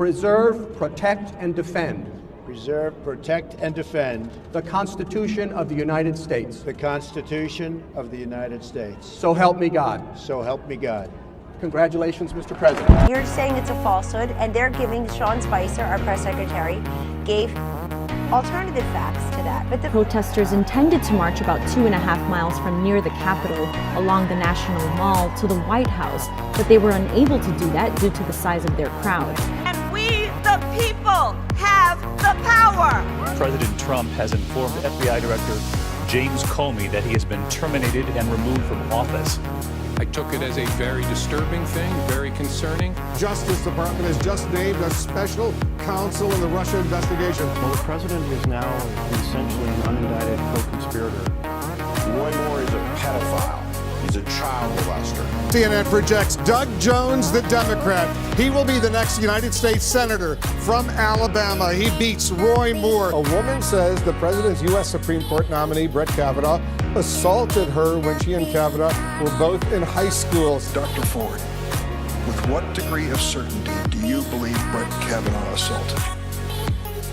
preserve, protect, and defend preserve, protect, and defend the Constitution of the United States. the Constitution of the United States. So help me God. So help me God. Congratulations, Mr. President. You're saying it's a falsehood, and they're giving Sean Spicer, our press secretary, gave alternative facts to that. But the protesters intended to march about 2.5 miles from near the Capitol along the National Mall to the White House, but they were unable to do that due to the size of their crowd. And we, the people, have the power. President Trump has informed FBI Director James Comey that he has been terminated and removed from office. I took it as a very disturbing thing, very concerning. Justice Department has just named a special counsel in the Russia investigation. Well, the president is now essentially an unindicted co-conspirator. Roy Moore is a pedophile. He's a child molester. CNN projects Doug Jones, the Democrat. He will be the next United States Senator from Alabama. He beats Roy Moore. A woman says the president's U.S. Supreme Court nominee, Brett Kavanaugh, assaulted her when she and Kavanaugh were both in high school. Dr. Ford, with what degree of certainty do you believe Brett Kavanaugh assaulted?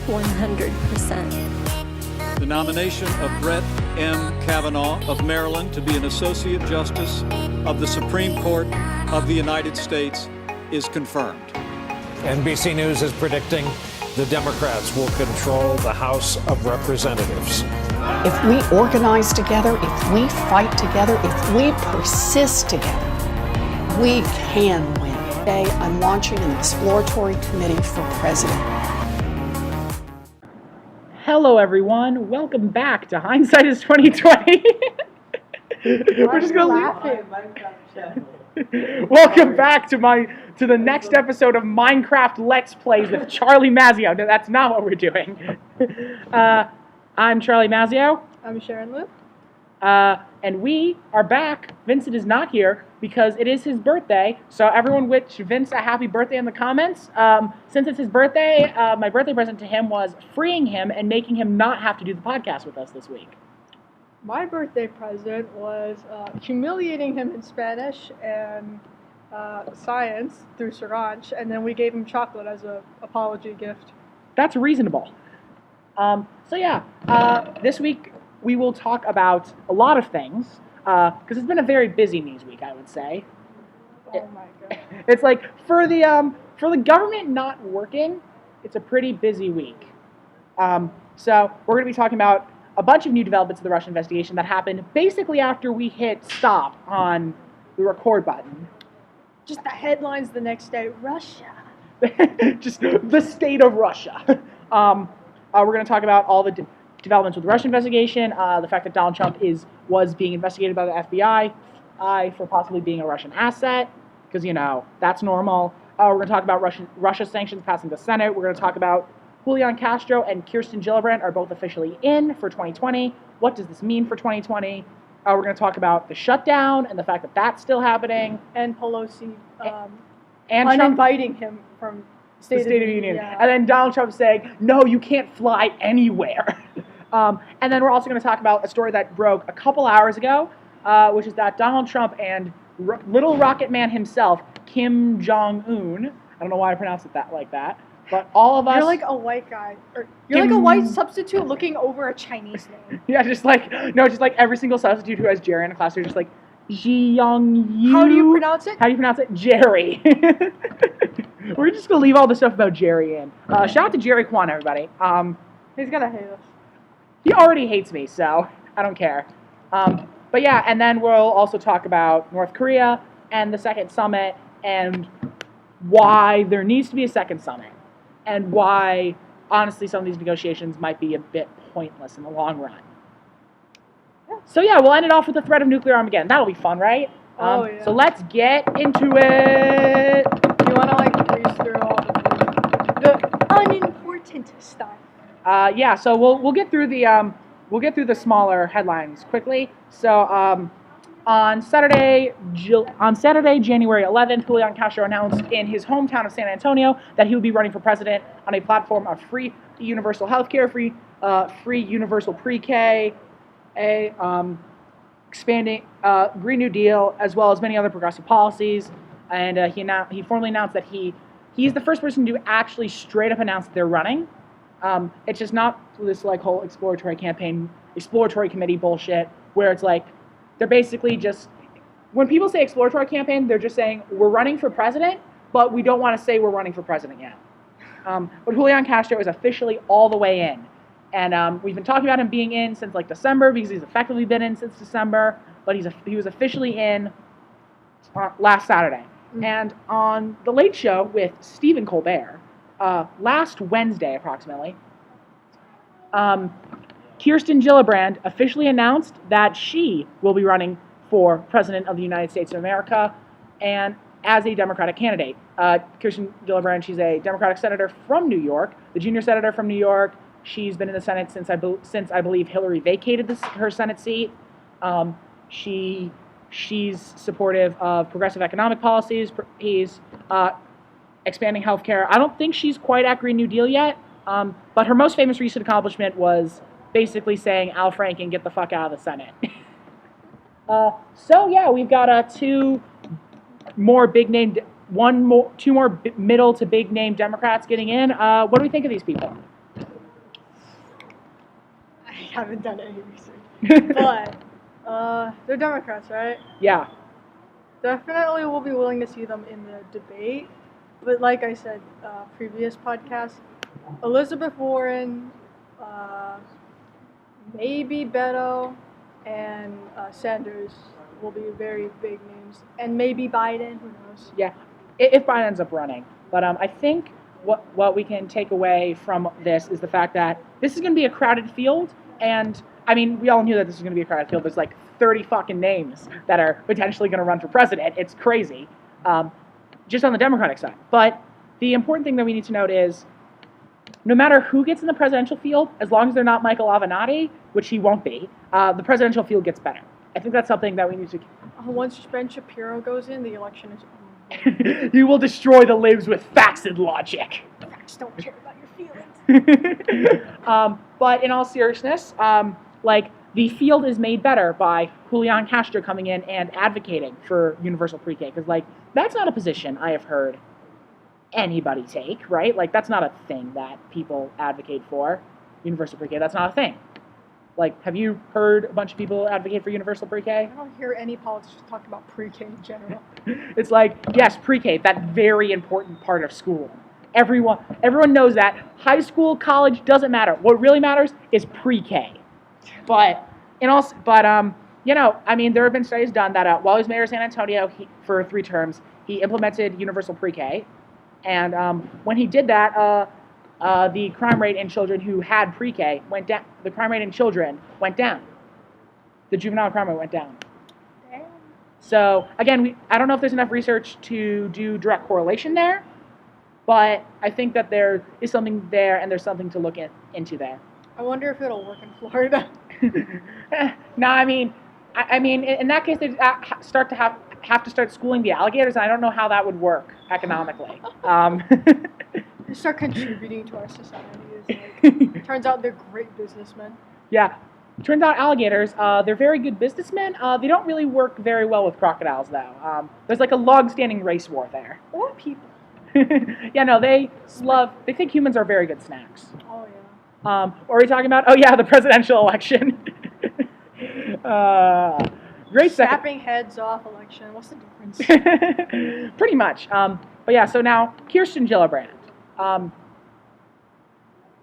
100%. The nomination of Brett M. Kavanaugh of Maryland to be an Associate Justice of the Supreme Court of the United States is confirmed. NBC News is predicting the Democrats will control the House of Representatives. If we organize together, if we fight together, if we persist together, we can win. Today, I'm launching an exploratory committee for president. Hello, everyone. Welcome back to Hindsight is 2020. We're just gonna leave. Welcome back to the next episode of Minecraft Let's Plays with Charlie Mazzio. No, that's not what we're doing. I'm Charlie Mazzio. I'm Sharon Liu. And we are back. Vincent is not here because it is his birthday. So everyone wish Vince a happy birthday in the comments. Since it's his birthday, my birthday present to him was freeing him and making him not have to do the podcast with us this week. My birthday present was humiliating him in Spanish and science through Sriracha, and then we gave him chocolate as an apology gift. That's reasonable. This week we will talk about a lot of things, because it's been a very busy news week, I would say. Oh my god! It's like for the government not working, it's a pretty busy week. So we're going to be talking about a bunch of new developments of the Russian investigation that happened basically after we hit stop on the record button. Just the headlines the next day: Russia. Just the state of Russia. We're going to talk about all the developments with the Russian investigation, the fact that Donald Trump was being investigated by the FBI for possibly being a Russian asset, because, that's normal. We're going to talk about Russia sanctions passing the Senate. We're going to talk about Julian Castro and Kirsten Gillibrand are both officially in for 2020. What does this mean for 2020? We're going to talk about the shutdown and the fact that that's still happening. And Pelosi and uninviting him from the State of the Union. Yeah. And then Donald Trump saying, no, you can't fly anywhere. And then we're also going to talk about a story that broke a couple hours ago, which is that Donald Trump and Little Rocket Man himself, Kim Jong-un, I don't know why I pronounced it like that, but all of us... You're like a white guy. You're like a white substitute looking over a Chinese name. Yeah, just like every single substitute who has Jerry in a class, they're just like, Ji-young-yu. How do you pronounce it? How do you pronounce it? Jerry. We're just going to leave all the stuff about Jerry in. Shout out to Jerry Kwan, everybody. He's going to hate us. He already hates me, so I don't care. But yeah, and then we'll also talk about North Korea and the second summit and why there needs to be a second summit and why, honestly, some of these negotiations might be a bit pointless in the long run. So yeah, we'll end it off with the threat of nuclear Armageddon. That'll be fun, right? Yeah. So let's get into it. You want to breeze through all the unimportant stuff? So we'll get through the smaller headlines quickly. So on Saturday, January 11th, Julian Castro announced in his hometown of San Antonio that he would be running for president on a platform of free universal health care, free universal pre-K, expanding Green New Deal, as well as many other progressive policies. And he formally announced that he he's the first person to actually straight up announce that they're running. It's just not this like whole exploratory committee bullshit where it's like they're basically just, when people say exploratory campaign, they're just saying we're running for president, but we don't want to say we're running for president yet. But Julian Castro is officially all the way in. And we've been talking about him being in since like December because he's effectively been in since December, but he was officially in last Saturday. And on The Late Show with Stephen Colbert, last Wednesday approximately, Kirsten Gillibrand officially announced that she will be running for President of the United States of America and as a Democratic candidate. Kirsten Gillibrand, she's a Democratic senator from New York, the junior senator from New York. She's been in the Senate since I believe Hillary vacated her Senate seat. She's supportive of progressive economic policies. He's expanding healthcare. I don't think she's quite at Green New Deal yet, but her most famous recent accomplishment was basically saying Al Franken, get the fuck out of the Senate. So yeah, we've got two more middle to big name Democrats getting in. What do we think of these people? I haven't done any research, but they're Democrats, right? Yeah. Definitely will be willing to see them in the debate. But like I said, previous podcast, Elizabeth Warren, maybe Beto, and Sanders will be very big names. And maybe Biden, who knows? Yeah, if Biden ends up running. But I think what we can take away from this is the fact that this is going to be a crowded field. And, I mean, we all knew that this was going to be a crowded field. There's like 30 fucking names that are potentially going to run for president. It's crazy, just on the Democratic side. But the important thing that we need to note is no matter who gets in the presidential field, as long as they're not Michael Avenatti, which he won't be, the presidential field gets better. I think that's something that we need to... Once Ben Shapiro goes in, the election is... He will destroy the libs with facts and logic. Facts don't care about your feelings. But in all seriousness, like, the field is made better by Julian Castro coming in and advocating for universal pre-K. Because, like, that's not a position I have heard anybody take, right? Like, that's not a thing that people advocate for, universal pre-K. That's not a thing. Like, have you heard a bunch of people advocate for universal pre-K? I don't hear any politicians talk about pre-K in general. It's like, yes, pre-K, that very important part of school. Everyone knows that. High school, college, doesn't matter. What really matters is pre-K. But you know, I mean, there have been studies done that while he was mayor of San Antonio for 3 terms, he implemented universal pre-K. And when he did that, the crime rate in children who had pre-K went down. The crime rate in children went down. The juvenile crime rate went down. Damn. So again, I don't know if there's enough research to do direct correlation there, but I think that there is something there, and there's something to look into there. I wonder if it'll work in Florida. No, I mean, in that case, they have to start schooling the alligators, and I don't know how that would work economically. They start contributing to our society. Turns out they're great businessmen. Yeah. Turns out alligators, they're very good businessmen. They don't really work very well with crocodiles, though. There's like a long-standing race war there. Or people. Yeah, no, they think humans are very good snacks. Oh, yeah. What are we talking about? Oh, yeah, the presidential election. Great Snapping heads off election. What's the difference? Pretty much. But yeah, so now Kirsten Gillibrand.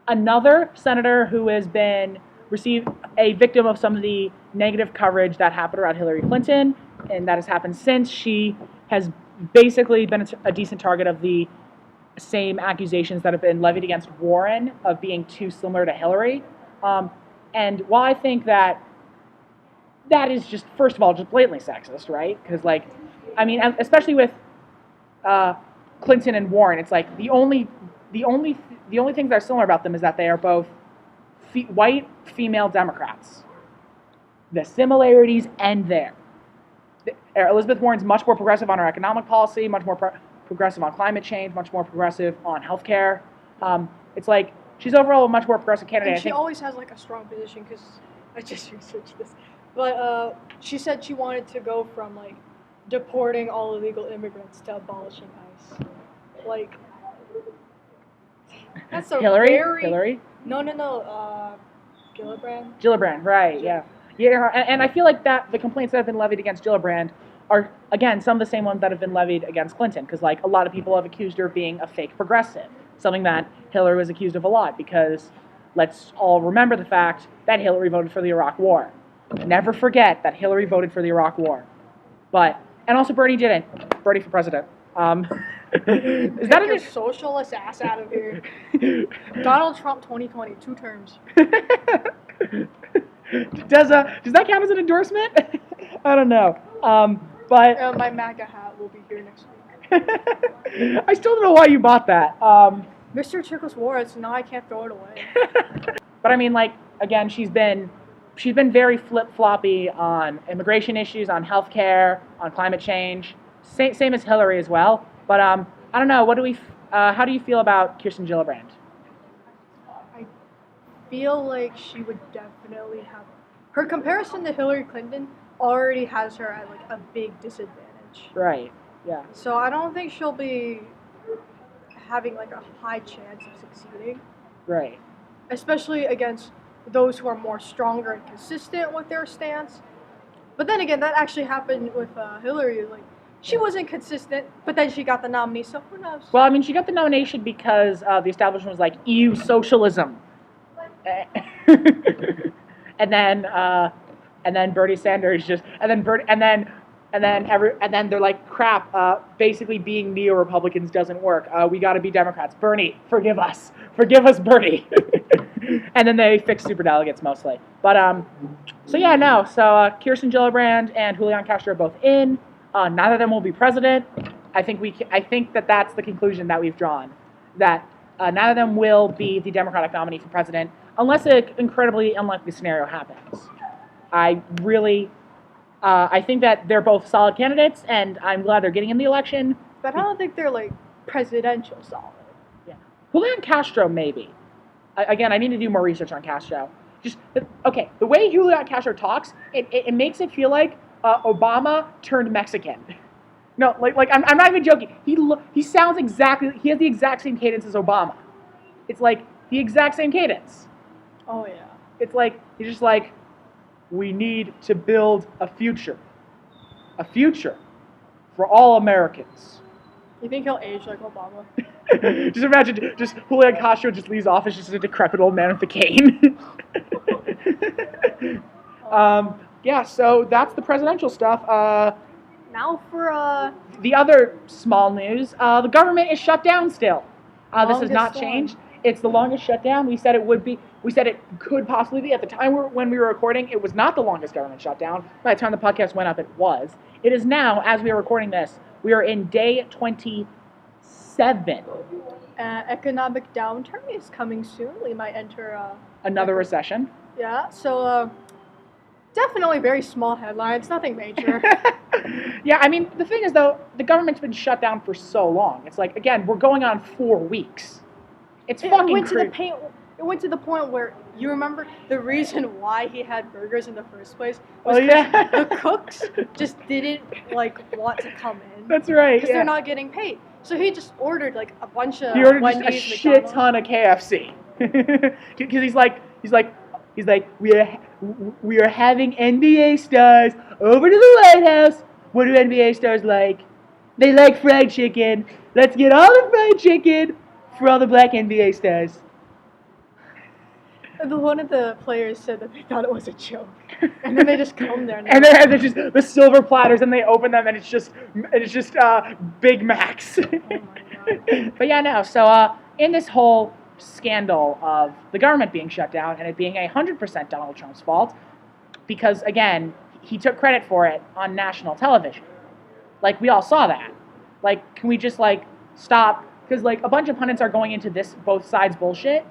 Another senator who has been received a victim of some of the negative coverage that happened around Hillary Clinton, and that has happened since. She has basically been a decent target of the same accusations that have been levied against Warren of being too similar to Hillary. And while I think that is just, first of all, just blatantly sexist, right? Because, like, I mean, especially with Clinton and Warren, it's like the only things that are similar about them is that they are both white female Democrats. The similarities end there. Elizabeth Warren's much more progressive on her economic policy, much more progressive on climate change, much more progressive on healthcare. It's like she's overall a much more progressive candidate. And she always has like a strong position because I just researched this. But she said she wanted to go from like deporting all illegal immigrants to abolishing ICE. Like, That's a Hillary? No. Gillibrand. Gillibrand, right? Yeah. And I feel like that the complaints that have been levied against Gillibrand are again some of the same ones that have been levied against Clinton, because like a lot of people have accused her of being a fake progressive, something that Hillary was accused of a lot. Because let's all remember the fact that Hillary voted for the Iraq War. Never forget that Hillary voted for the Iraq War. And also Bernie didn't. Bernie for president. Is that your socialist ass out of here? Donald Trump 2020, 2 terms. Does that count as an endorsement? I don't know. But my MAGA hat will be here next week. I still don't know why you bought that. Mr. Chickless wore it, so now I can't throw it away. But I mean, like, again, she's been very flip-floppy on immigration issues, on healthcare, on climate change. Same as Hillary as well. But I don't know. How do you feel about Kirsten Gillibrand? I feel like she would definitely have her comparison to Hillary Clinton already has her at like a big disadvantage. Right. Yeah. So I don't think she'll be having like a high chance of succeeding. Right. Especially against those who are more stronger and consistent with their stance. But then again, that actually happened with Hillary. Like, she wasn't consistent, but then she got the nominee, so who knows? Well, I mean, she got the nomination because the establishment was like, EU socialism. and then Bernie Sanders and then they're like, crap, basically being neo-Republicans doesn't work. We got to be Democrats. Bernie, forgive us, Bernie. And then they fixed superdelegates mostly. But so yeah, no. So Kirsten Gillibrand and Julian Castro are both in. Neither of them will be president. I think that that's the conclusion that we've drawn. That neither of them will be the Democratic nominee for president unless an incredibly unlikely scenario happens. I think that they're both solid candidates, and I'm glad they're getting in the election. But I don't think they're like presidential solid. Yeah, Julian Castro maybe. Again, I need to do more research on Castro. The way Julian Castro talks, it makes it feel like Obama turned Mexican. No, like I'm not even joking. He sounds exactly. He has the exact same cadence as Obama. It's like the exact same cadence. Oh yeah. It's like he's just like, we need to build a future for all Americans. You think he'll age like Obama? Just imagine, just Julian Castro just leaves office just as a decrepit old man with a cane. Yeah, so that's the presidential stuff. Now for the other small news. The government is shut down still. This has not changed. It's the longest shutdown. We said it would be. We said it could possibly be. At the time when we were recording, it was not the longest government shutdown. By the time the podcast went up, it was. It is now, as we are recording this, we are in day 27. Economic downturn is coming soon. We might enter another recession. Yeah, so definitely very small headlines, nothing major. Yeah, I mean, the thing is, though, the government's been shut down for so long. It's like, again, we're going on 4 weeks. It went to the point where, you remember the reason why he had burgers in the first place was the cooks just didn't want to come in. That's right. Because they're not getting paid. So he just ordered a bunch of Wendy's, a shit ton of KFC. Because he's like, we are having NBA stars over to the White House. What do NBA stars like? They like fried chicken. Let's get all the fried chicken for all the black NBA stars. One of the players said that they thought it was a joke, and then they just come there. And they're just the silver platters, and they open them, and it's just Big Macs. Oh my God. But yeah, no. So in this whole scandal of the government being shut down and it being 100% Donald Trump's fault, because again, he took credit for it on national television. Like, we all saw that. Like, can we just stop? Because a bunch of pundits are going into this both sides bullshit,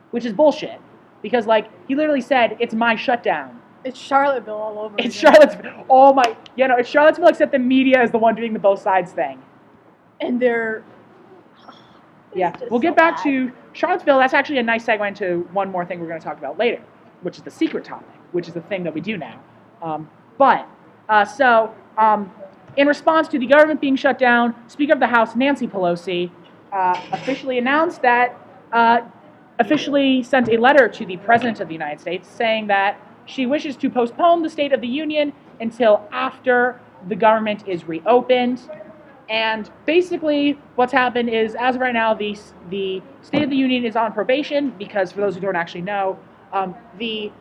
which is bullshit. Because he literally said, it's my shutdown. It's Charlottesville all over. It's Charlottesville. Oh my, it's Charlottesville, except the media is the one doing the both sides thing. And they're... Yeah, we'll get back to Charlottesville. That's actually a nice segue into one more thing we're going to talk about later, which is the secret topic, which is the thing that we do now. In response to the government being shut down, Speaker of the House Nancy Pelosi officially announced that officially sent a letter to the President of the United States saying that she wishes to postpone the State of the Union until after the government is reopened. And basically what's happened is, as of right now, the State of the Union is on probation because, for those who don't actually know, the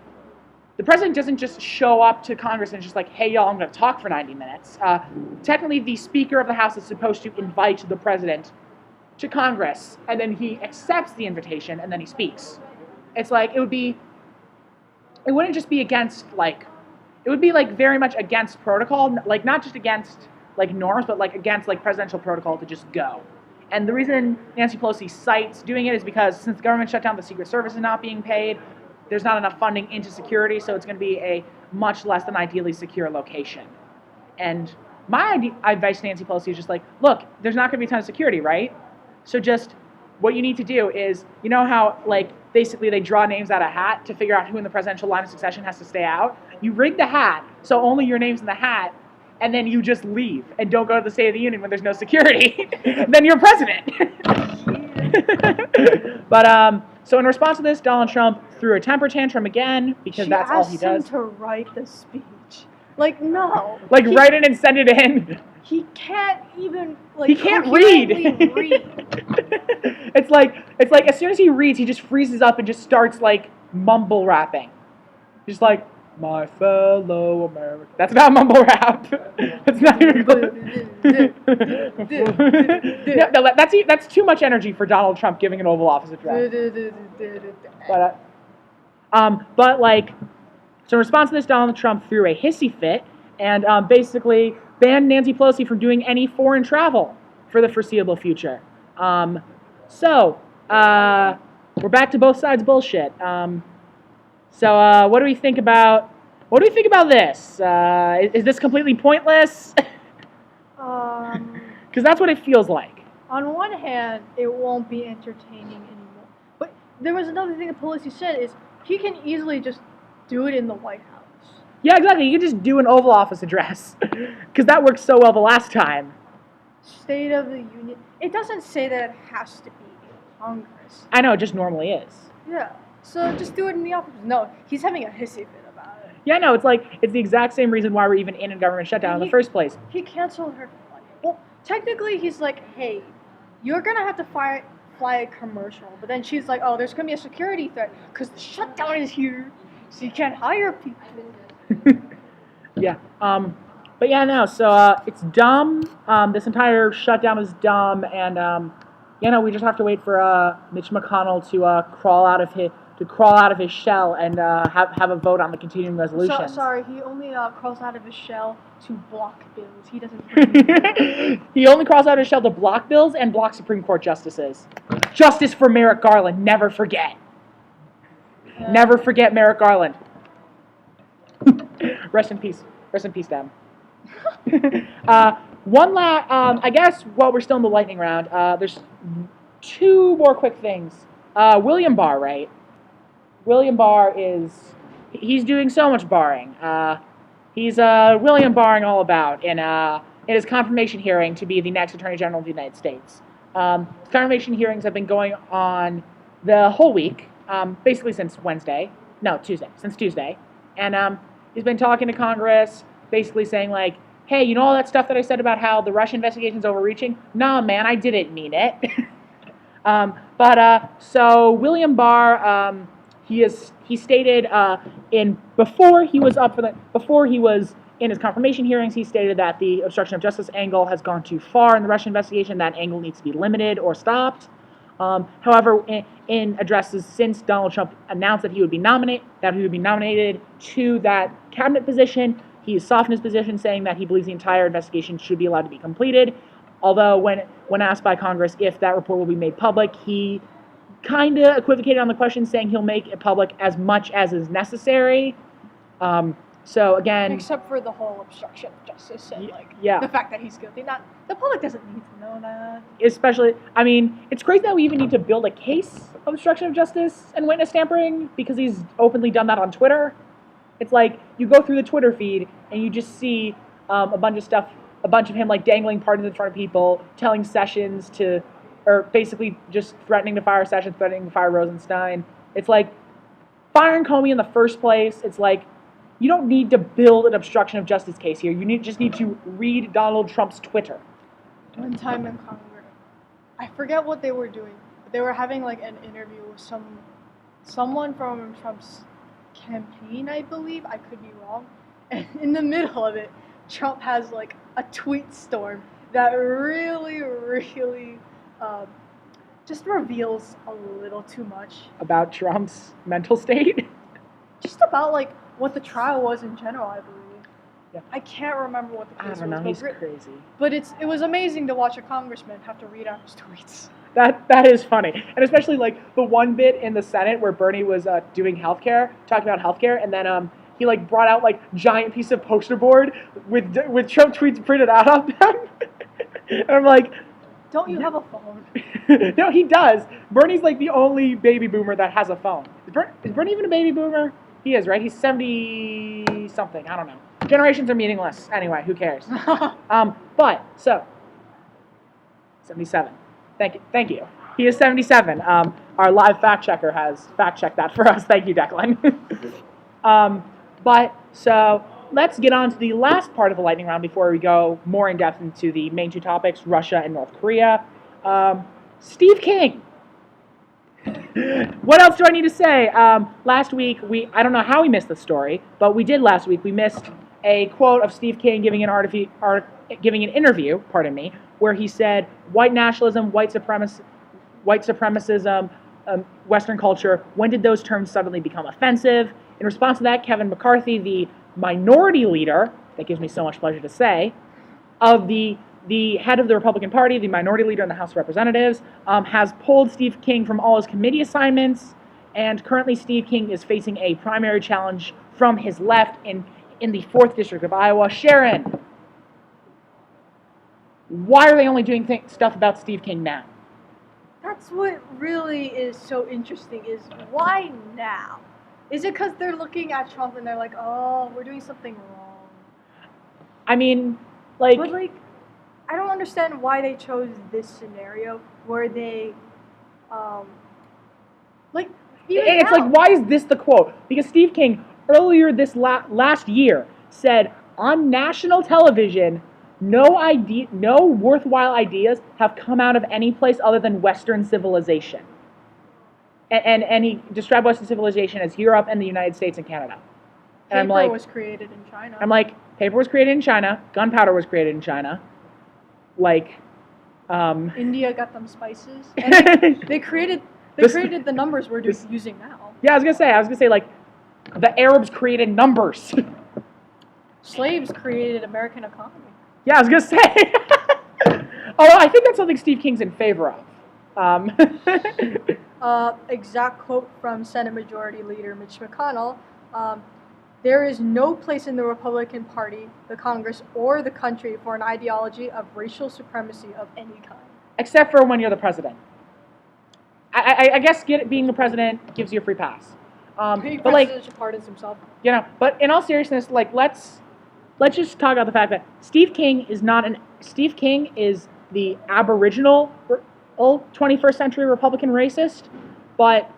president doesn't just show up to Congress and just like, hey, y'all, I'm going to talk for 90 minutes. Technically, the Speaker of the House is supposed to invite the president to Congress, and then he accepts the invitation, and then he speaks. It's like, it wouldn't just be against, like, it would be, like, very much against protocol, like, not just against, like, norms, but, like, against, like, presidential protocol to just go. And the reason Nancy Pelosi cites doing it is because since the government shut down, the Secret Service is not being paid, there's not enough funding into security, so it's going to be a much less than ideally secure location. And my advice to Nancy Pelosi is just like, look, there's not going to be a ton of security, right? So just what you need to do is, you know how, like, basically they draw names out of a hat to figure out who in the presidential line of succession has to stay out? You rig the hat, so only your name's in the hat, and then you just leave and don't go to the State of the Union when there's no security. Then you're president. But, so in response to this, Donald Trump threw a temper tantrum again, because that's all he does. She asked him to write the speech. Like, no. Like, write it and send it in. He can't even, like, he can't read. read. It's like as soon as he reads, he just freezes up and just starts, like, mumble rapping. Just like, my fellow Americans. That's not mumble rap. That's not even no, that's too much energy for Donald Trump giving an Oval Office address. But like, so in response to this, Donald Trump threw a hissy fit and basically banned Nancy Pelosi from doing any foreign travel for the foreseeable future. So we're back to both sides bullshit. So what do we think about this? Is this completely pointless? Because that's what it feels like. On one hand, it won't be entertaining anymore. But there was another thing that Pelosi said is he can easily just do it in the White House. Yeah, exactly. You can just do an Oval Office address because that worked so well the last time. State of the Union. It doesn't say that it has to be in Congress. I know, it just normally is. Yeah. So just do it in the office. No, he's having a hissy fit about it. Yeah, no, it's the exact same reason why we're even in a government shutdown in the first place. He canceled her flight. Well, technically he's like, hey, you're going to have to fly a commercial. But then she's like, oh, there's going to be a security threat because the shutdown is here, so you can't hire people. Yeah. But yeah, no, so it's dumb. This entire shutdown is dumb. And, we just have to wait for Mitch McConnell to crawl out of his shell and have a vote on the continuing resolution. Sorry, he only crawls out of his shell to block bills. He doesn't. He only crawls out of his shell to block bills and block Supreme Court justices. Justice for Merrick Garland. Never forget. Never forget Merrick Garland. Rest in peace. Rest in peace, Dan. I guess while we're still in the lightning round, there's two more quick things. William Barr, right? William Barr he's doing so much barring. He's William Barring all about in his confirmation hearing to be the next Attorney General of the United States. Confirmation hearings have been going on the whole week, basically since Tuesday. And he's been talking to Congress, basically saying like, hey, you know all that stuff that I said about how the Russia investigation's overreaching? Nah, man, I didn't mean it. So William Barr, he stated before he was in his confirmation hearings, he stated that the obstruction of justice angle has gone too far in the Russia investigation. That angle needs to be limited or stopped. However, in addresses since Donald Trump announced that he would be nominated to that cabinet position, he has softened his position, saying that he believes the entire investigation should be allowed to be completed. Although when asked by Congress if that report will be made public, he kind of equivocated on the question, saying he'll make it public as much as is necessary. So again, except for the whole obstruction of justice and the fact that he's guilty. The public doesn't need to know that. Especially, I mean, it's crazy that we even need to build a case of obstruction of justice and witness tampering because he's openly done that on Twitter. It's like you go through the Twitter feed and you just see a bunch of him like dangling pardons in front of people, telling Sessions or basically just threatening to fire Sessions, threatening to fire Rosenstein. It's like firing Comey in the first place. It's like you don't need to build an obstruction of justice case here. You just need to read Donald Trump's Twitter. One time in Congress, I forget what they were doing, but they were having like an interview with someone from Trump's campaign, I believe. I could be wrong. And in the middle of it, Trump has like a tweet storm that really just reveals a little too much About Trump's mental state? just about like what the trial was in general, I believe. Yeah. I can't remember what the case was. I don't know, he's crazy. But it was amazing to watch a congressman have to read out his tweets. That is funny, and especially like the one bit in the Senate where Bernie was doing healthcare, talking about healthcare, and then he like brought out like giant piece of poster board with Trump tweets printed out of them, and I'm like, don't you have a phone? No, he does. Bernie's like the only baby boomer that has a phone. Is Bernie even a baby boomer? He is, right? He's 70 something. I don't know. Generations are meaningless. Anyway, who cares? But so 77. Thank you. He is 77. Our live fact checker has fact checked that for us. Thank you, Declan. But so let's get on to the last part of the lightning round before we go more in depth into the main two topics, Russia and North Korea. Steve King. What else do I need to say? Last week, I don't know how we missed the story, but we did last week. We missed a quote of Steve King giving an interview, where he said, white nationalism, white supremacism, Western culture, when did those terms suddenly become offensive? In response to that, Kevin McCarthy, the minority leader, that gives me so much pleasure to say, of the head of the Republican Party, the minority leader in the House of Representatives, has pulled Steve King from all his committee assignments, and currently Steve King is facing a primary challenge from his left in the 4th District of Iowa. Sharon, why are they only doing stuff about Steve King now? That's what really is so interesting, is why now? Is it because they're looking at Trump and they're like, oh, we're doing something wrong? I mean, like... But, like, I don't understand why they chose this scenario where they, it's like, why is this the quote? Because Steve King, earlier this last year, said on national television, no worthwhile ideas have come out of any place other than Western civilization. And he described Western civilization as Europe and the United States and Canada. And paper was created in China. I'm like, paper was created in China, gunpowder was created in China. Like, India got them spices. And they created the numbers we're using now. Yeah, I was gonna say, like, the Arabs created numbers. Slaves created American economy. Yeah, I was gonna say. Although I think that's something Steve King's in favor of. Exact quote from Senate Majority Leader Mitch McConnell. There is no place in the Republican Party, the Congress, or the country for an ideology of racial supremacy of any kind. Except for when you're the president. I guess being the president gives you a free pass. Being but president pardons himself. You know, but in all seriousness, like let's just talk about the fact that Steve King is the Aboriginal 21st century Republican racist, but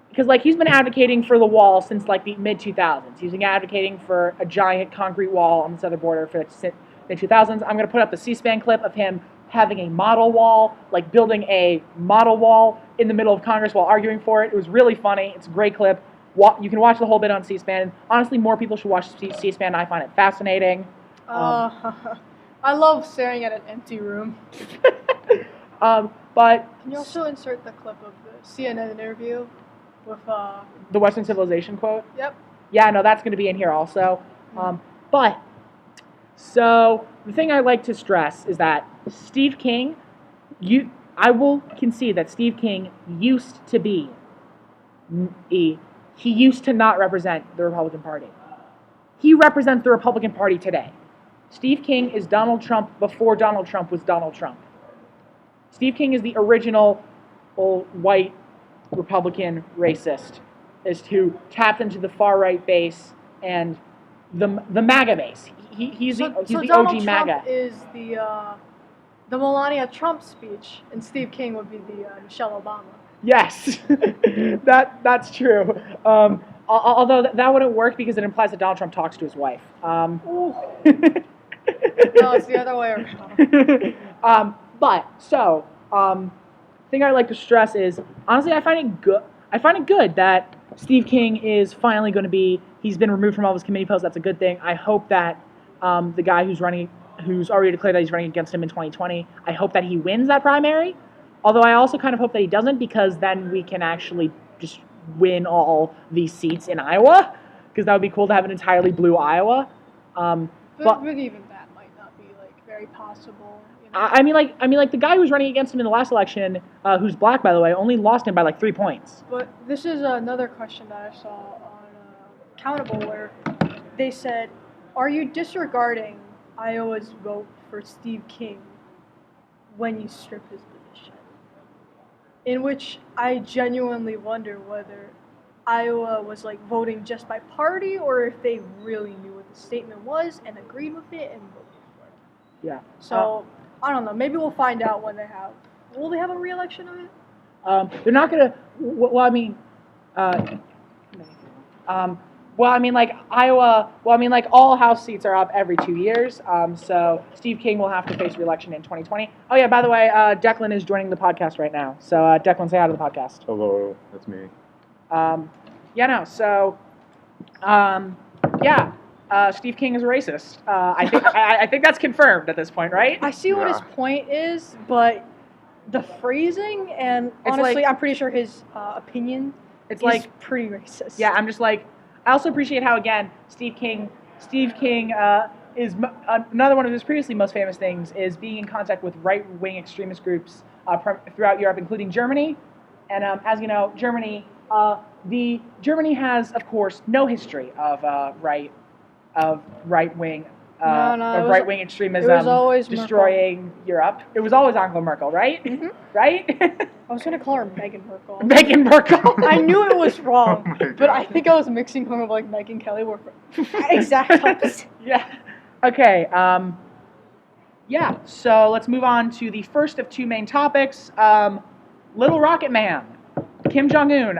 because like he's been advocating for the wall since like the mid-2000s. He's been advocating for a giant concrete wall on the southern border for the mid-2000s. I'm going to put up the C-SPAN clip of him having a model wall, like building a model wall in the middle of Congress while arguing for it. It was really funny. It's a great clip. You can watch the whole bit on C-SPAN. Honestly, more people should watch C-SPAN. I find it fascinating. I love staring at an empty room. But can you also insert the clip of the CNN interview with the Western civilization quote? Yep. Yeah, no, that's going to be in here also. But so the thing I like to stress is that Steve King, I will concede that Steve King used to be he used to not represent the Republican Party. He represents the Republican Party today. Steve King is Donald Trump before Donald Trump was Donald Trump. Steve King is the original old white Republican racist, who tapped into the far right base and the MAGA base. He's the Donald OG Trump MAGA. Is the the Melania Trump speech, and Steve King would be the Michelle Obama. Yes, that's true. Although that wouldn't work because it implies that Donald Trump talks to his wife. No, it's the other way around. Thing I'd like to stress is, honestly, I find it good that Steve King is finally going to be. He's been removed from all of his committee posts. That's a good thing. I hope that the guy who's already declared that he's running against him in 2020, I hope that he wins that primary. Although I also kind of hope that he doesn't, because then we can actually just win all these seats in Iowa, because that would be cool to have an entirely blue Iowa. But even that might not be like very possible. You know? I mean, like the guy who was running against him in the last election, who's black by the way, only lost him by like 3 points. But this is another question that I saw on Accountable, where they said, "Are you disregarding Iowa's vote for Steve King when you strip his position?" In which I genuinely wonder whether Iowa was like voting just by party, or if they really knew what the statement was and agreed with it and voted for it. Yeah. So I don't know. Maybe we'll find out when they have. Will they have a re-election of it? They're not gonna. Iowa. All House seats are up every 2 years. So Steve King will have to face re-election in 2020. Oh yeah, by the way, Declan is joining the podcast right now. So Declan, say hi to the podcast. Hello, that's me. Steve King is a racist. I think that's confirmed at this point, right? I see what his point is, but the phrasing and honestly, I'm pretty sure his opinion is pretty racist. Yeah, I'm just like. I also appreciate how, again, Steve King is another one of his previously most famous things is being in contact with right-wing extremist groups throughout Europe, including Germany. And as you know, Germany has, of course, no history of right-wing right-wing extremism it was always destroying Merkel. Europe. It was always Angela Merkel, right? Mm-hmm. Right? I was going to call her Meghan Merkel. Meghan Merkel. I knew it was wrong, but I think I was mixing her with like Megyn Kelly. Exact opposite. Yeah. Okay. So let's move on to the first of two main topics. Little Rocket Man, Kim Jong-un.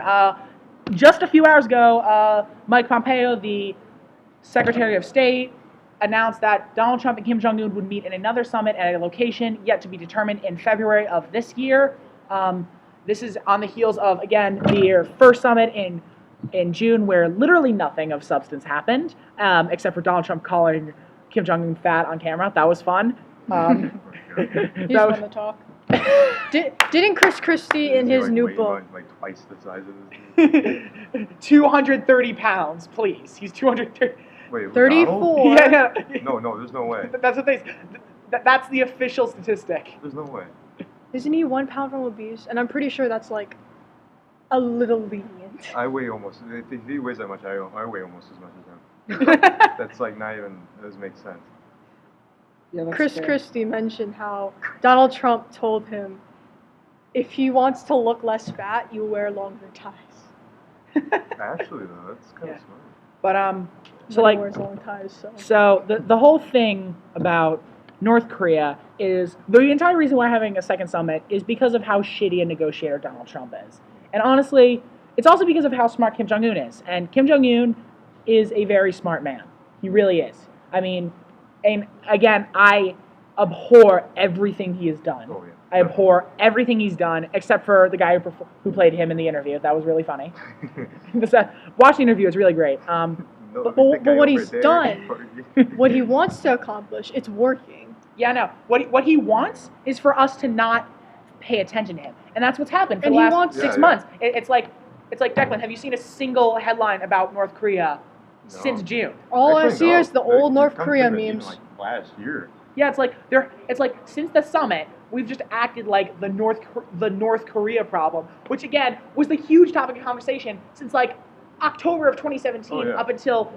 Just a few hours ago, Mike Pompeo, the Secretary of State, announced that Donald Trump and Kim Jong-un would meet in another summit at a location yet to be determined in February of this year. This is on the heels of, again, their first summit in June, where literally nothing of substance happened, except for Donald Trump calling Kim Jong-un fat on camera. That was fun. He's fun to talk. Didn't Chris Christie in his new book... Like twice the size of his... 230 pounds, please. He's 230... Wait, 34. Yeah. No, there's no way. That's what that's the official statistic. There's no way. Isn't he 1 pound from obese? And I'm pretty sure that's like a little lenient. I weigh almost. If he weighs that much, I weigh almost as much as him. That's like not even. That doesn't make sense. Yeah, Chris Christie mentioned how Donald Trump told him, if he wants to look less fat, you wear longer ties. Actually, though, that's kind of smart. But wears long ties, so the whole thing about North Korea is the entire reason why having a second summit is because of how shitty a negotiator Donald Trump is. And honestly, it's also because of how smart Kim Jong-un is. And Kim Jong-un is a very smart man. He really is. I mean, and again, I abhor everything he has done. Oh, yeah. I abhor everything he's done, except for the guy who played him in the interview. That was really funny. Watch the interview; it's really great. But what he's done, what he wants to accomplish, it's working. Yeah, no. What he wants is for us to not pay attention to him, and that's what's happened for the last 6 months. It's like Declan. Have you seen a single headline about North Korea since June? All I see is the old North Korea memes. Like last year. Yeah, it's like since the summit, we've just acted like the North Korea problem, which again was the huge topic of conversation since like October of 2017 up until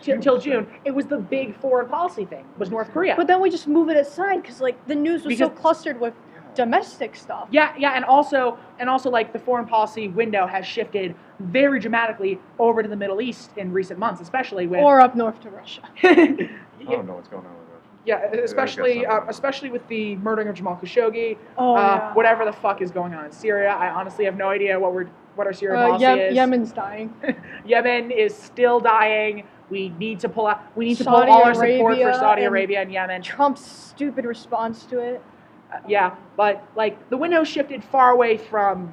till June. It was the big foreign policy thing, was North Korea. But then we just move it aside because like the news was so clustered with domestic stuff. Yeah, and also like the foreign policy window has shifted very dramatically over to the Middle East in recent months, especially with or up north to Russia. I don't know what's going on with Russia. Yeah, especially with the murdering of Jamal Khashoggi. Oh, yeah. Whatever the fuck is going on in Syria, I honestly have no idea what our Syria policy is. Yemen's dying. Yemen is still dying. We need to pull out. We need to pull all our support for Saudi Arabia and Yemen. Trump's stupid response to it. Yeah, but like the window shifted far away from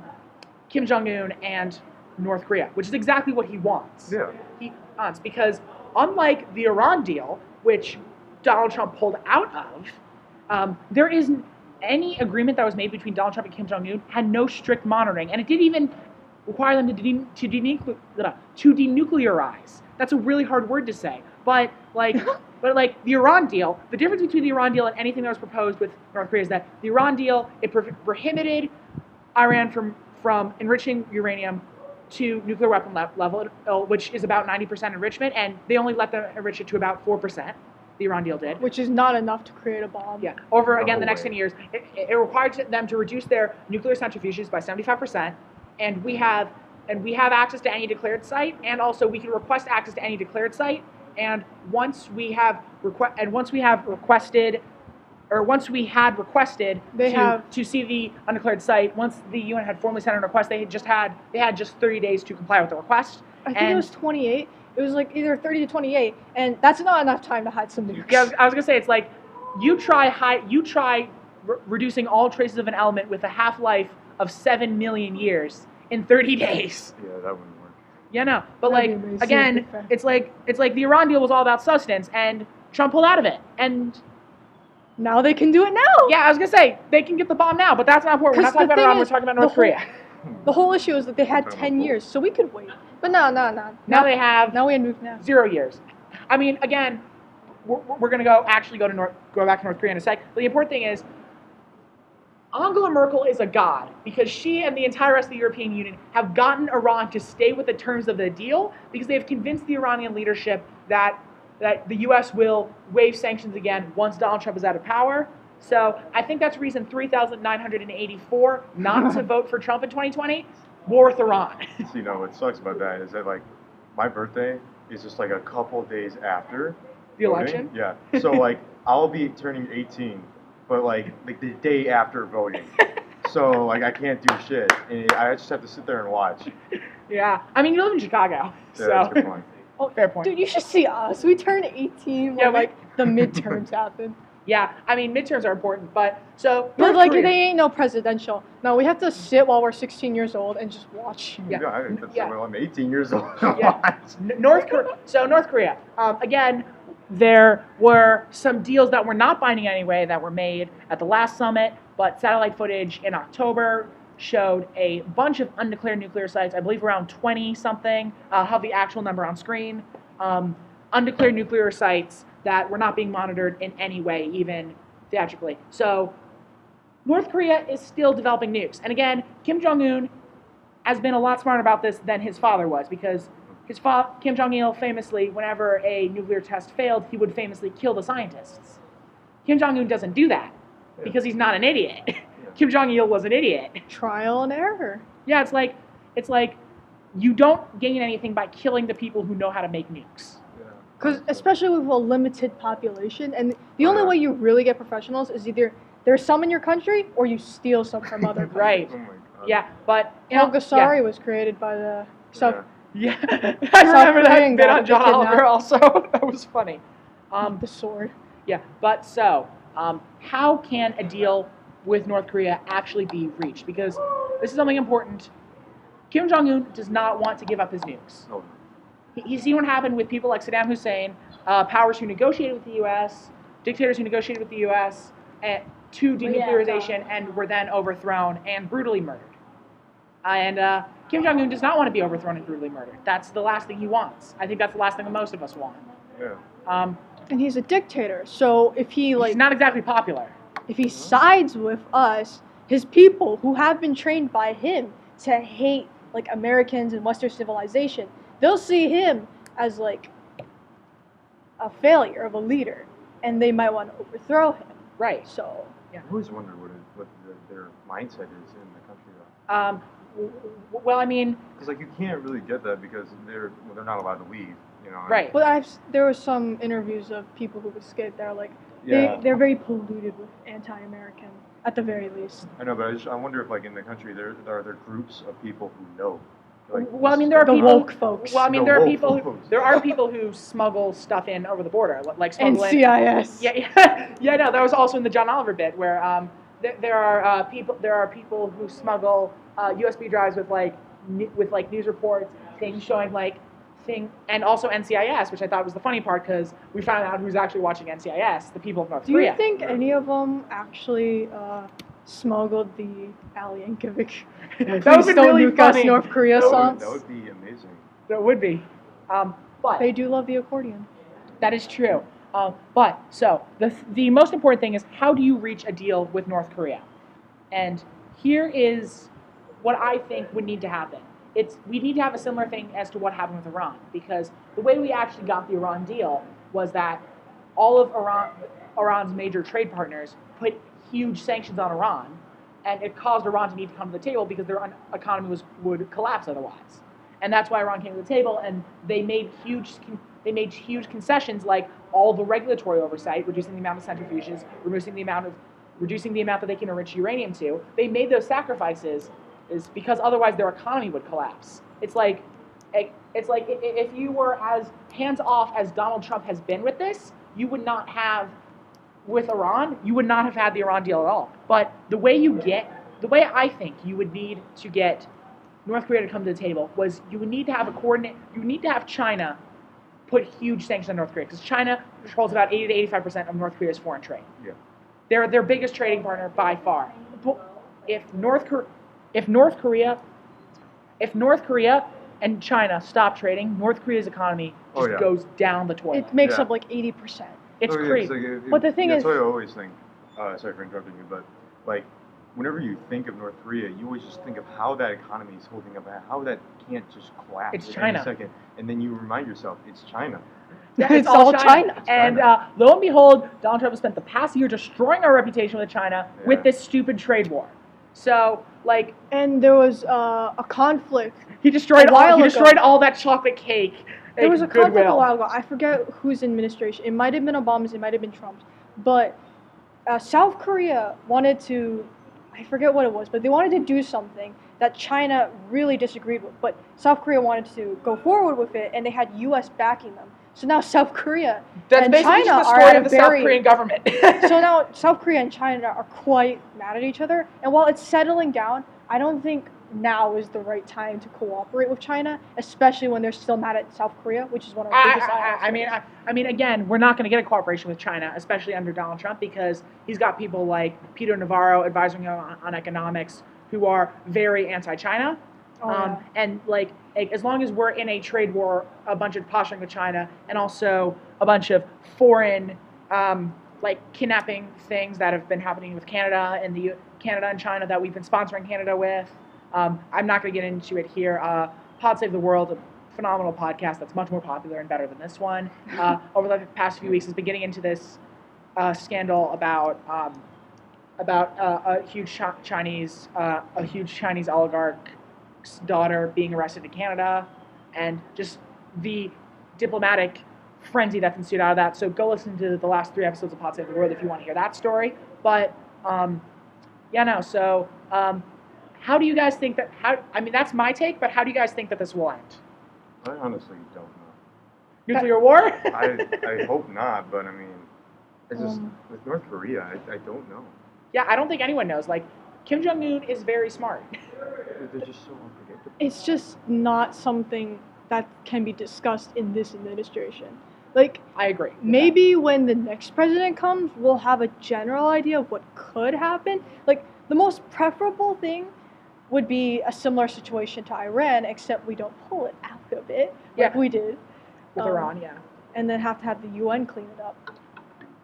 Kim Jong-un and North Korea, which is exactly what he wants. Yeah. He wants, because unlike the Iran deal, which Donald Trump pulled out of, there isn't any agreement that was made between Donald Trump and Kim Jong-un had no strict monitoring, and it didn't even require them to denuclearize. That's a really hard word to say, but like the Iran deal, the difference between the Iran deal and anything that was proposed with North Korea is that the Iran deal, it prohibited Iran from enriching uranium to nuclear weapon level, which is about 90% enrichment, and they only let them enrich it to about 4%. The Iran deal did. Which is not enough to create a bomb. Yeah. Over, again, the next 10 years, it required them to reduce their nuclear centrifuges by 75%, and we have access to any declared site, and also we can request access to any declared site, and once we had requested to see the undeclared site, once the UN had formally sent a request, they had just 30 days to comply with the request. I think it was 28. It was like either 30 to 28, and that's not enough time to hide some nukes. Yeah, I was gonna say, it's like you try reducing all traces of an element with a half-life of 7 million years in 30 days. Yeah, that wouldn't work. Yeah, no, but like again, it's like the Iran deal was all about substance, and Trump pulled out of it, and now they can do it now. Yeah, I was gonna say they can get the bomb now, but that's not important. We're not talking about Iran. We're talking about North Korea. The whole issue is that they had 10 years, so we could wait. But no. Now they have 0 years. I mean, again, we're gonna go back to North Korea in a sec. But the important thing is, Angela Merkel is a god because she and the entire rest of the European Union have gotten Iran to stay with the terms of the deal because they have convinced the Iranian leadership that the U.S. will waive sanctions again once Donald Trump is out of power. So I think that's reason 3,984 not to vote for Trump in 2020. War with Iran. So, you know what sucks about that is that like my birthday is just like a couple days after the election. Yeah. So like I'll be turning 18, but like the day after voting. So like I can't do shit, and I just have to sit there and watch. Yeah. I mean, you live in Chicago, Yeah, so. that's a good point. Oh, fair point. Dude, you should see us. We turned 18 when like the midterms happened. Yeah, I mean, midterms are important, but so. But like, they ain't no presidential. No, we have to sit while we're 16 years old and just watch. Well, I'm 18 years old. North Korea. Again, there were some deals that were not binding anyway that were made at the last summit, but satellite footage in October showed a bunch of undeclared nuclear sites, I believe around 20-something. I'll have the actual number on screen. Undeclared nuclear sites that were not being monitored in any way, even theatrically. So North Korea is still developing nukes. And again, Kim Jong-un has been a lot smarter about this than his father was, because Kim Jong-il famously, whenever a nuclear test failed, he would famously kill the scientists. Kim Jong-un doesn't do that because he's not an idiot. Kim Jong-il was an idiot. Trial and error. Yeah, it's like you don't gain anything by killing the people who know how to make nukes. Because especially with a limited population, and the only way you really get professionals is either there's some in your country or you steal some from other countries. Right. Oh my God. Yeah, but Helgasari was created by the South. Yeah, I remember that bit on John Oliver also. That was funny. The sword. Yeah, but so how can a deal with North Korea actually be reached? Because this is something important. Kim Jong-un does not want to give up his nukes. No. He's seen what happened with people like Saddam Hussein, powers who negotiated with the U.S., dictators who negotiated with the U.S. To denuclearization and were then overthrown and brutally murdered. And Kim Jong-un does not want to be overthrown and brutally murdered. That's the last thing he wants. I think that's the last thing that most of us want. Yeah. And he's a dictator, so if he's not exactly popular. If he sides with us, his people who have been trained by him to hate like Americans and Western civilization, they'll see him as like a failure of a leader, and they might want to overthrow him. Right. So. Yeah. I always wondered what their mindset is in the country, though. Well, I mean, because like you can't really get that because they're not allowed to leave, you know. Right. But there were some interviews of people who escaped there, like they're very polluted with anti-American, at the very least. I know, but I wonder if, like, in the country, there are people who know. Like, well, I mean, there are the people. woke folks. Well, I mean, The there are woke people. folks. There are people who smuggle stuff in over the border, like smuggling. NCIS. Yeah. No, that was also in the John Oliver bit where there are people who smuggle USB drives with news reports, things showing and also NCIS, which I thought was the funny part because we found out who's actually watching NCIS, the people of North Korea. Do you think any of them actually smuggled the Al Yankovic That would be really funny. North Korea songs? That would be amazing. That would be. But they do love the accordion. That is true. So the most important thing is, how do you reach a deal with North Korea? And here is what I think would need to happen. We need to have a similar thing as to what happened with Iran, because the way we actually got the Iran deal was that all of Iran's major trade partners put huge sanctions on Iran, and it caused Iran to need to come to the table because their economy would collapse otherwise. And that's why Iran came to the table, and they made huge concessions, like all the regulatory oversight, reducing the amount of centrifuges, reducing the amount that they can enrich uranium to. They made those sacrifices is because otherwise their economy would collapse. It's like if you were as hands off as Donald Trump has been with this, you would not have with Iran. You would not have had the Iran deal at all. But the way I think you would need to get North Korea to come to the table was you would need to have you need to have China put huge sanctions on North Korea, because China controls about 80 to 85% of North Korea's foreign trade. Yeah. They're their biggest trading partner by far. If North Korea and China stop trading, North Korea's economy just goes down the toilet. It makes up like 80%. It's crazy. But the thing is, that's what I always think. Sorry for interrupting you, but like, whenever you think of North Korea, you always just think of how that economy is holding up, how that can't just collapse It's in China. any second, and then you remind yourself it's China. Yeah, it's all China. And lo and behold, Donald Trump has spent the past year destroying our reputation with China with this stupid trade war. So, and there was a conflict. He destroyed all that chocolate cake. There was a conflict a while ago. I forget whose administration. It might have been Obama's. It might have been Trump's. But South Korea wanted to, I forget what it was, but they wanted to do something that China really disagreed with. But South Korea wanted to go forward with it, and they had U.S. backing them. So now South Korea and China the story of the South Korean government. So now South Korea and China are quite mad at each other. And while it's settling down, I don't think now is the right time to cooperate with China, especially when they're still mad at South Korea, which is one of our biggest allies. I mean, again, we're not going to get a cooperation with China, especially under Donald Trump, because he's got people like Peter Navarro advising him on economics who are very anti-China. And as long as we're in a trade war, a bunch of posturing with China, and also a bunch of foreign kidnapping things that have been happening with Canada and China that we've been sponsoring Canada with. I'm not going to get into it here. Pod Save the World, a phenomenal podcast that's much more popular and better than this one. Over the past few weeks, has been getting into this scandal about a huge Chinese oligarch's daughter being arrested in Canada, and just the diplomatic frenzy that's ensued out of that. So go listen to the last 3 episodes of Pod Save the World if you want to hear that story. But how do you guys think that? That's my take. But how do you guys think that this will end? I honestly don't know. Nuclear war? I hope not, but I mean, it's just with North Korea, I don't know. Yeah, I don't think anyone knows. Kim Jong-un is very smart. They're just so unpredictable. It's just not something that can be discussed in this administration. I agree. Maybe when the next president comes, we'll have a general idea of what could happen. The most preferable thing would be a similar situation to Iran, except we don't pull it out of it like we did. With Iran, yeah. And then have to have the UN clean it up.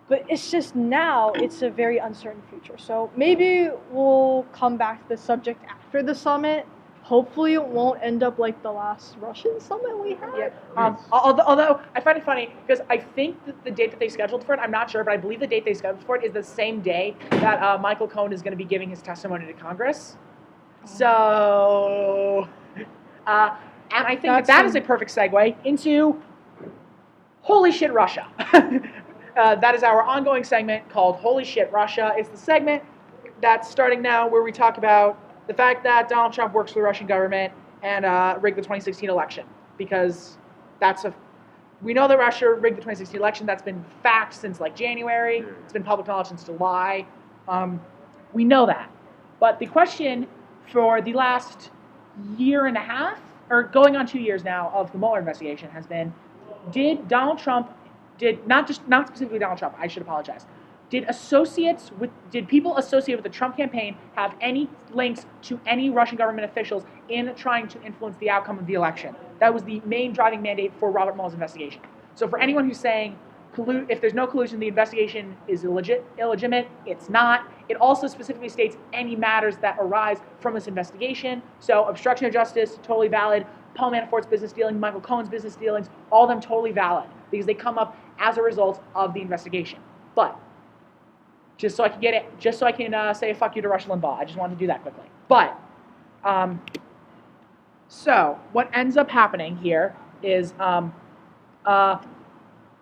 But it's just now, it's a very uncertain future. So maybe we'll come back to the subject after the summit. Hopefully it won't end up like the last Russian summit we had. Yeah. Although I find it funny because I think that the date that they scheduled for it, I'm not sure, but I believe the date they scheduled for it is the same day that Michael Cohen is going to be giving his testimony to Congress. So, and I think that is a perfect segue into holy shit, Russia. that is our ongoing segment called Holy Shit, Russia. It's the segment that's starting now where we talk about the fact that Donald Trump works for the Russian government and rigged the 2016 election. Because we know that Russia rigged the 2016 election. That's been fact since like January. It's been public knowledge since July. We know that. But the question for the last year and a half, or going on 2 years now, of the Mueller investigation has been, did Donald Trump, not specifically Donald Trump, I should apologize, did people associated with the Trump campaign have any links to any Russian government officials in trying to influence the outcome of the election? That was the main driving mandate for Robert Mueller's investigation. So for anyone who's saying, if there's no collusion, the investigation is illegitimate, it's not. It also specifically states any matters that arise from this investigation. So obstruction of justice, totally valid. Paul Manafort's business dealings, Michael Cohen's business dealings, all of them totally valid because they come up as a result of the investigation. But just so I can say fuck you to Rush Limbaugh, I just wanted to do that quickly. But so what ends up happening here is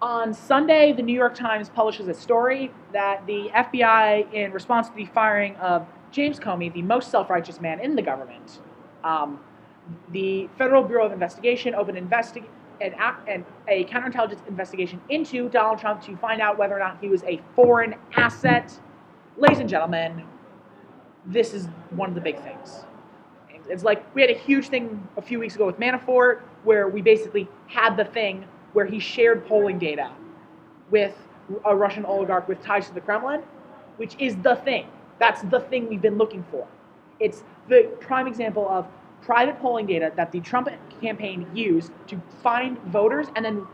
on Sunday, the New York Times publishes a story that the FBI, in response to the firing of James Comey, the most self-righteous man in the government, the Federal Bureau of Investigation opened a counterintelligence investigation into Donald Trump to find out whether or not he was a foreign asset. Ladies and gentlemen, this is one of the big things. It's like we had a huge thing a few weeks ago with Manafort, where we basically had the thing where he shared polling data with a Russian oligarch with ties to the Kremlin, which is the thing. That's the thing we've been looking for. It's the prime example of private polling data that the Trump campaign used to find voters, and then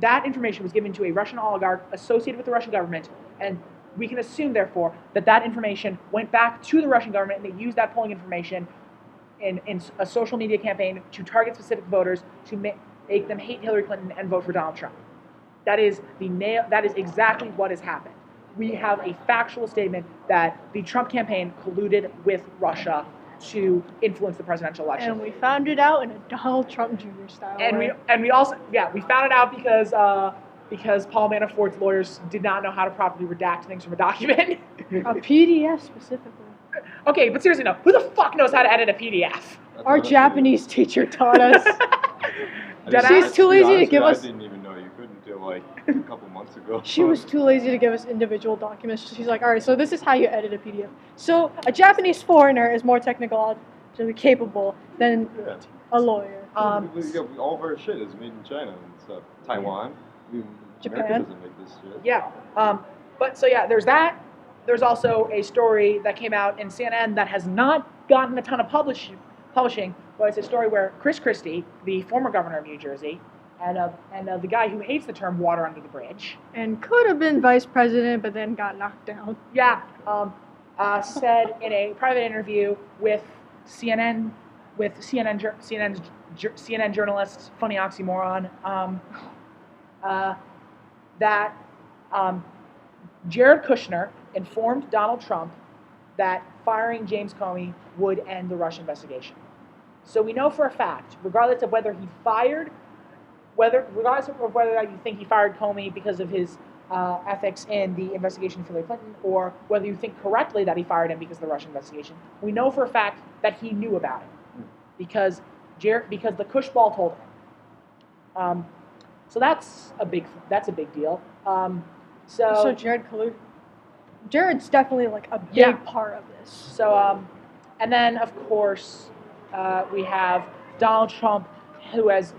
that information was given to a Russian oligarch associated with the Russian government, and we can assume, therefore, that that information went back to the Russian government, and they used that polling information in a social media campaign to target specific voters to make them hate Hillary Clinton and vote for Donald Trump. That is exactly what has happened. We have a factual statement that the Trump campaign colluded with Russia to influence the presidential election. And we found it out in a Donald Trump Jr. style way. We also found it out because Paul Manafort's lawyers did not know how to properly redact things from a document. A PDF specifically. Okay, but seriously, no. Who the fuck knows how to edit a PDF? Our Japanese teacher taught us. She's too lazy to give us. I didn't even know you couldn't do like a couple months ago. She was too lazy to give us individual documents. She's like, all right, so this is how you edit a PDF. So a Japanese foreigner is more technically capable than a lawyer. All of our shit is made in China and stuff. Taiwan. Japan. America doesn't make this shit. Yeah. There's that. There's also a story that came out in CNN that has not gotten a ton of publishing, but it's a story where Chris Christie, the former governor of New Jersey, and the guy who hates the term water under the bridge, and could have been vice president, but then got knocked down. Yeah, said in a private interview with CNN journalist, funny oxymoron, that Jared Kushner informed Donald Trump that firing James Comey would end the Russia investigation. So we know for a fact, regardless of whether you think he fired Comey because of his ethics in the investigation of Hillary Clinton, or whether you think correctly that he fired him because of the Russia investigation, we know for a fact that he knew about it because the Kushball told him. So that's a big deal. So Jared's definitely like a big part of this. So and then of course we have Donald Trump, who has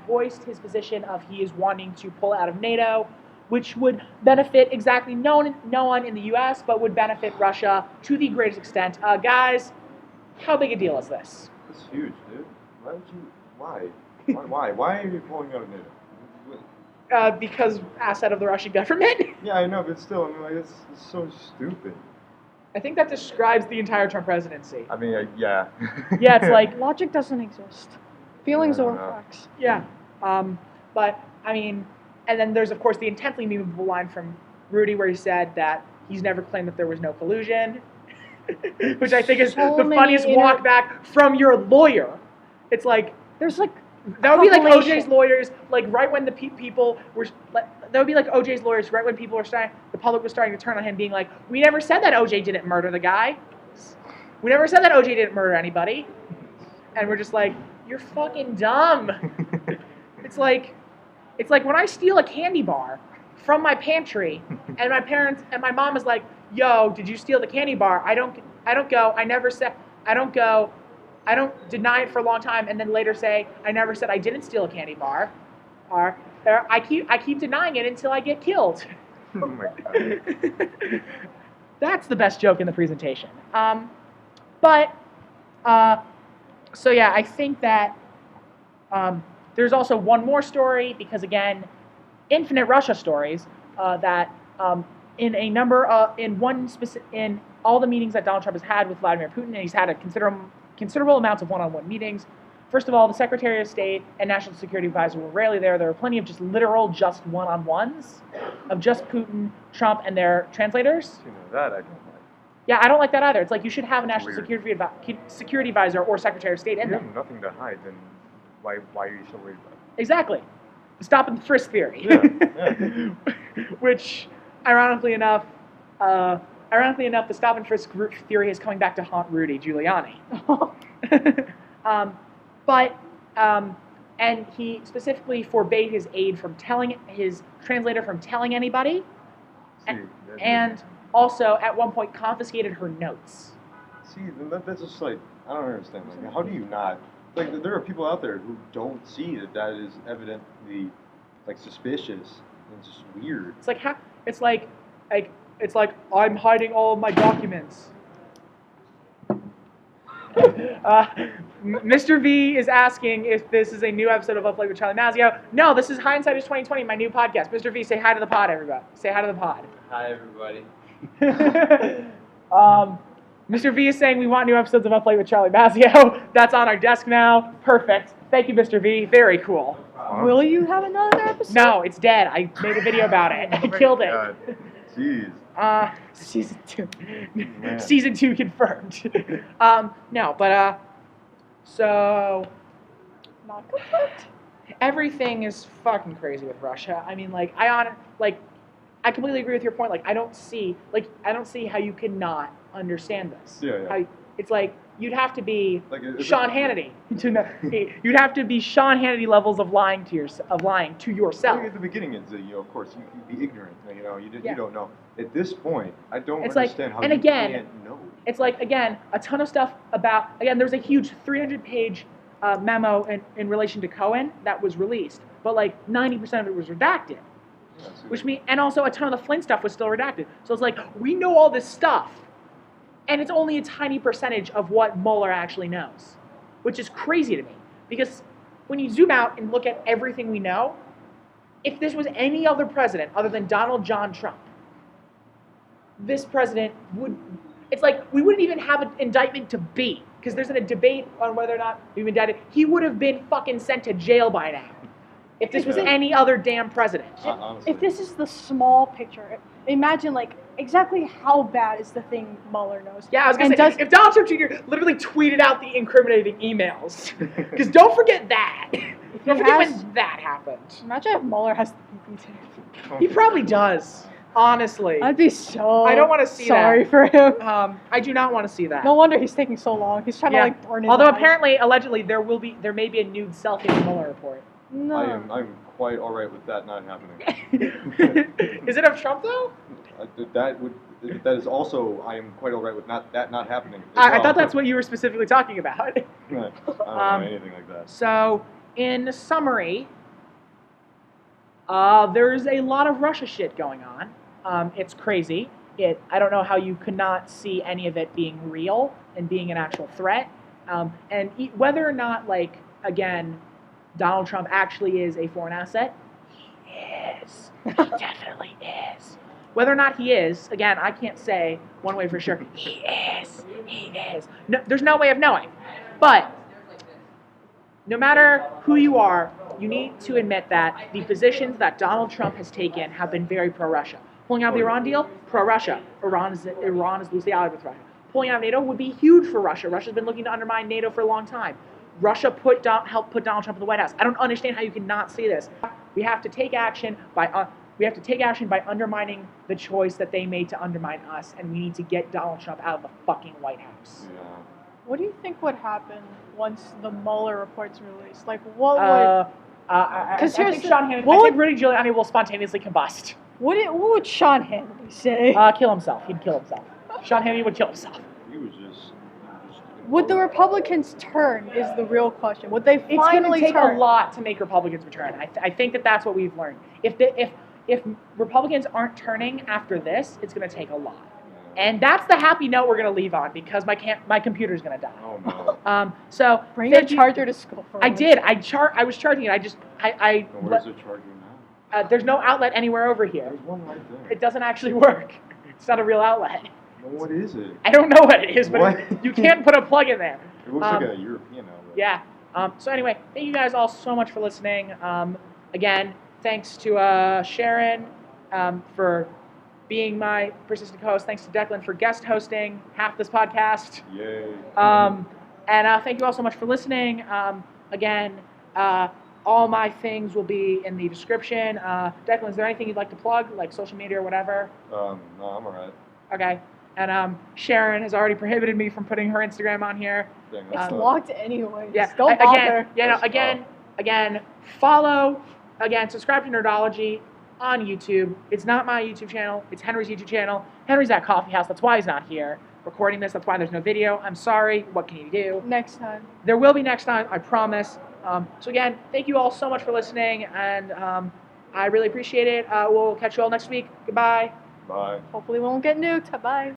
voiced his position of he is wanting to pull out of NATO, which would benefit exactly no one in the U.S., but would benefit Russia to the greatest extent. Guys, how big a deal is this? It's huge, dude. Why are you pulling out of NATO? Because asset of the Russian government. Yeah, I know, but still, I mean, like, it's so stupid. I think that describes the entire Trump presidency. I mean, yeah. Yeah, it's like logic doesn't exist. Feelings over facts. Yeah, but I mean, and then there's of course the intensely memeable line from Rudy where he said that he's never claimed that there was no collusion, which I think is the funniest walk back from your lawyer. It's like there's like That would be like compilation. OJ's lawyers, like right when the people were. That would be like OJ's lawyers, right when people were starting, the public was starting to turn on him, being like, "We never said that OJ didn't murder the guy. We never said that OJ didn't murder anybody." And we're just like, "You're fucking dumb." It's like when I steal a candy bar from my pantry, and my parents and my mom is like, "Yo, did you steal the candy bar?" I don't go. I never said. I don't go. I don't deny it for a long time, and then later say, "I never said I didn't steal a candy bar." Or I keep denying it until I get killed. Oh my god. That's the best joke in the presentation. So yeah, I think that there's also one more story, because again, infinite Russia stories that in a number in all the meetings that Donald Trump has had with Vladimir Putin, and he's had a considerable amounts of one-on-one meetings. First of all, the Secretary of State and National Security Advisor were rarely there. There were plenty of just one-on-ones of just Putin, Trump, and their translators. That I don't like. Yeah, I don't like that either. It's like you should have a National Security Advisor or Secretary of State in there. You have nothing to hide, then why are you so worried about it? Exactly. The stop and frisk theory. Yeah. Which, ironically enough, the stop and frisk theory is coming back to haunt Rudy Giuliani. And he specifically forbade his translator from telling anybody, and also at one point confiscated her notes. See, that's just like, I don't understand. Like, how do you not? Like, there are people out there who don't see that is evidently like suspicious and just weird. It's like it's like I'm hiding all of my documents. Mr. V is asking if this is a new episode of Up Late with Charlie Mazzio. No, this is Hindsight is 2020, my new podcast. Mr. V, say hi to the pod, everybody. Say hi to the pod. Hi, everybody. Mr. V is saying we want new episodes of Up Late with Charlie Mazzio. That's on our desk now. Perfect. Thank you, Mr. V. Very cool. Will you have another episode? No, it's dead. I made a video about it. I killed it. God. Jeez. Season 2. Man. Season 2 confirmed. So not confirmed. Everything is fucking crazy with Russia. I mean, I completely agree with your point. I don't see how you cannot understand this. Yeah. It's like you'd have to be Sean Hannity to know. You'd have to be Sean Hannity levels of lying to yourself. Well, at the beginning, it's of course you'd be ignorant. You don't know. At this point, I don't understand how you can't know. It's like, again, a ton of stuff about. Again, there's a huge 300-page memo in relation to Cohen that was released, but 90% of it was redacted. Which means, and also a ton of the Flynn stuff was still redacted. So it's like, we know all this stuff, and it's only a tiny percentage of what Mueller actually knows, which is crazy to me. Because when you zoom out and look at everything we know, if this was any other president other than Donald John Trump, this president would, it's like we wouldn't even have an indictment to be, because there's a debate on whether or not we've indicted. He would have been fucking sent to jail by now. If this was any other damn president. If this is the small picture, imagine exactly how bad is the thing Mueller knows. Yeah, I was going to say, if Donald Trump Jr. literally tweeted out the incriminating emails, because don't forget that. Don't forget when that happened. Imagine if Mueller has the PPT. He probably does, honestly. I'd be so I don't want to see sorry that. for him. I do not want to see that. No wonder he's taking so long. He's trying to burn his Although eyes. apparently, allegedly, there may be a nude selfie in the Mueller report. No. I'm quite all right with that not happening. Is it of Trump though? That is also, I am quite all right with that not happening. I thought that's what you were specifically talking about. I don't know anything like that. So, in summary, there's a lot of Russia shit going on. It's crazy. I don't know how you could not see any of it being real and being an actual threat. And whether or not, again, Donald Trump actually is a foreign asset, he is. He definitely is. Whether or not he is, again, I can't say one way for sure. He is. He is. No, there's no way of knowing. But no matter who you are, you need to admit that the positions that Donald Trump has taken have been very pro-Russia. Pulling out of the Iran deal, pro-Russia. Iran is loosely allied with Russia. Pulling out of NATO would be huge for Russia. Russia's been looking to undermine NATO for a long time. Russia helped put Donald Trump in the White House. I don't understand how you can not see this. We have to take action by undermining the choice that they made to undermine us, and we need to get Donald Trump out of the fucking White House. Yeah. What do you think would happen once the Mueller report's released? Like, what would? Because I think Rudy Giuliani will spontaneously combust. What would Sean Hannity say? Kill himself. He'd kill himself. Sean Hannity would kill himself. He was just Would the Republicans turn? Is the real question. Would they finally turn? It's going to take a lot to make Republicans return. I think that's what we've learned. If Republicans aren't turning after this, it's going to take a lot. And that's the happy note we're going to leave on, because my computer's going to die. Oh no. So bring your charger to school. I did. I was charging it. Where's the charger now? There's no outlet anywhere over here. There's one right there. It doesn't actually work. It's not a real outlet. Well, what is it? I don't know what it is, but you can't put a plug in there. It looks like a European outlet. Yeah. So anyway, thank you guys all so much for listening. Again, thanks to Sharon for being my persistent co-host. Thanks to Declan for guest hosting half this podcast. Yay. And thank you all so much for listening. Again, all my things will be in the description. Declan, is there anything you'd like to plug, like social media or whatever? No, I'm alright. Okay. And Sharon has already prohibited me from putting her Instagram on here. It's locked anyway. Yeah. Don't bother. Again, follow. Again, subscribe to Nerdology on YouTube. It's not my YouTube channel. It's Henry's YouTube channel. Henry's at Coffee House. That's why he's not here recording this. That's why there's no video. I'm sorry. What can you do? Next time. There will be next time. I promise. So again, thank you all so much for listening, and I really appreciate it. We'll catch you all next week. Goodbye. Bye. Hopefully we won't get nuked. Bye.